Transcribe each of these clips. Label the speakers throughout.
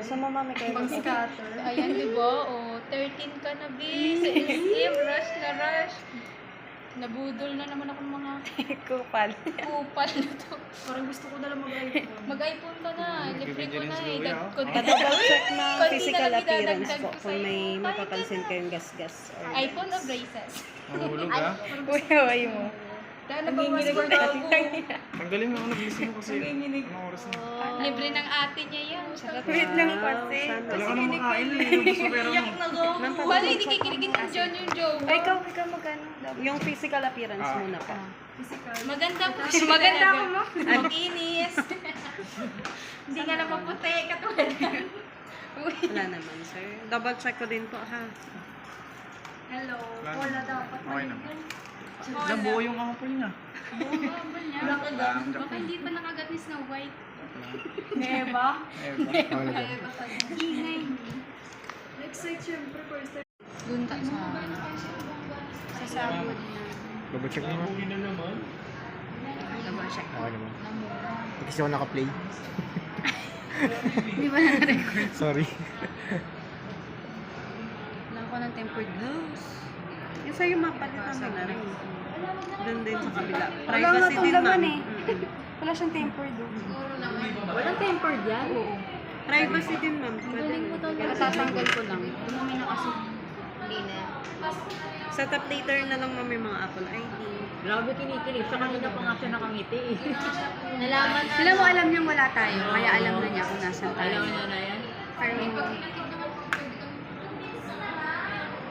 Speaker 1: Saan mo mami kayo?
Speaker 2: Pang scatter. Ayan, di ba? O, 13 ka na, B. Sa SM, rush na rush. Nabudol na naman ako ng mga
Speaker 1: Kupal.
Speaker 2: kupal na to.
Speaker 3: Parang gusto ko na lang mag-iPhone.
Speaker 2: Mag-iPhone ka na. Libre ko na eh.
Speaker 1: Double check na
Speaker 2: Konti
Speaker 1: physical
Speaker 2: na lang
Speaker 1: appearance
Speaker 2: idadagdag
Speaker 1: po
Speaker 2: ko
Speaker 1: kung
Speaker 2: sa'yo.
Speaker 1: may
Speaker 2: Kahit
Speaker 1: mapapansin kayong gas-gas. Or
Speaker 2: iPhone o braces?
Speaker 4: Mahulog ah.
Speaker 1: Uy, huwag mo.
Speaker 2: Dahil nabawas ko na ako.
Speaker 4: Tanggalin mo ako nag-listen mo kasi. Anong oras na?
Speaker 2: Libre ng ate niya yan. Sarap.
Speaker 1: Wait lang kasi.
Speaker 4: Wala ka nang makain eh. Ubus mo pera mo.
Speaker 2: Wala, hindi kikiligin ng John yung joke.
Speaker 1: Ay, ikaw magkano? Yung physical appearance muna pa.
Speaker 2: Maganda po. Maganda ako mo. Mag-inis. Hindi nga naman puti. Katulad.
Speaker 1: Wala naman, sir. Double check ko din po, ha?
Speaker 2: Hello.
Speaker 3: Wala dapat.
Speaker 4: Okay na. Diyan buo yung apple niya.
Speaker 2: Bumabal niya. Baka hindi pa nakagat ni Snow White.
Speaker 3: Neba?
Speaker 2: Ingay.
Speaker 3: Next site, syempre, first time.
Speaker 2: Doon tayo sa sabon na.
Speaker 4: Double check naman.
Speaker 2: Double check.
Speaker 4: Okay naman. Kasi ako naka-play.
Speaker 2: Hindi ba na-record?
Speaker 4: Sorry.
Speaker 2: Lang ko ng tempered glass.
Speaker 1: Yung sa'yo mapalitan mo na rin. Doon din sa kabila.
Speaker 3: Wala
Speaker 1: Privacy
Speaker 3: nga
Speaker 1: din,
Speaker 3: tong laman
Speaker 1: ma'am.
Speaker 3: eh. Wala siyang temper doon.
Speaker 2: Siguro naman.
Speaker 3: Walang tempered yan? Oo.
Speaker 1: Privacy din, ma'am.
Speaker 2: Galing mo daw. Natatanggal ko lang. Dumami na kasi. Hindi na.
Speaker 1: Set up later na lang, ma'am, yung mga Apple ID.
Speaker 3: Grabe kinikilig. Sa kanina pa nga siya nakangiti eh.
Speaker 2: Nalaman na.
Speaker 5: Alam mo, alam niyang wala tayo, kaya alam na niya kung nasan tayo.
Speaker 3: Alam niya na yan.
Speaker 5: Pero,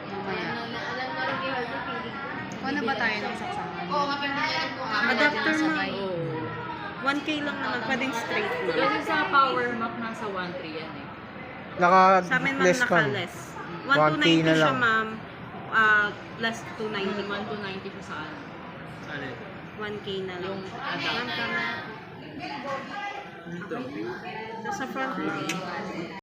Speaker 5: mamaya.
Speaker 2: Alam na rin kay Harvey feeling ko.
Speaker 5: Kung ano ba tayo ng saksakan?
Speaker 2: Oo, nga pero hindi alam ko.
Speaker 1: Adapter, ma'am.
Speaker 5: sabay.
Speaker 3: Oo.
Speaker 1: 1K lang naman. Pwedeng straight, ma'am.
Speaker 3: Kasi sa Power Mac nasa 1.3 yan eh.
Speaker 1: Sa amin, ma'am, naka-less. 1290 siya, ma'am. Less 290.
Speaker 3: 1.290 siya sa ano.
Speaker 1: 1K na lang.
Speaker 3: Yung
Speaker 1: Ma'am,
Speaker 3: adapter.
Speaker 1: tama. Nasa front.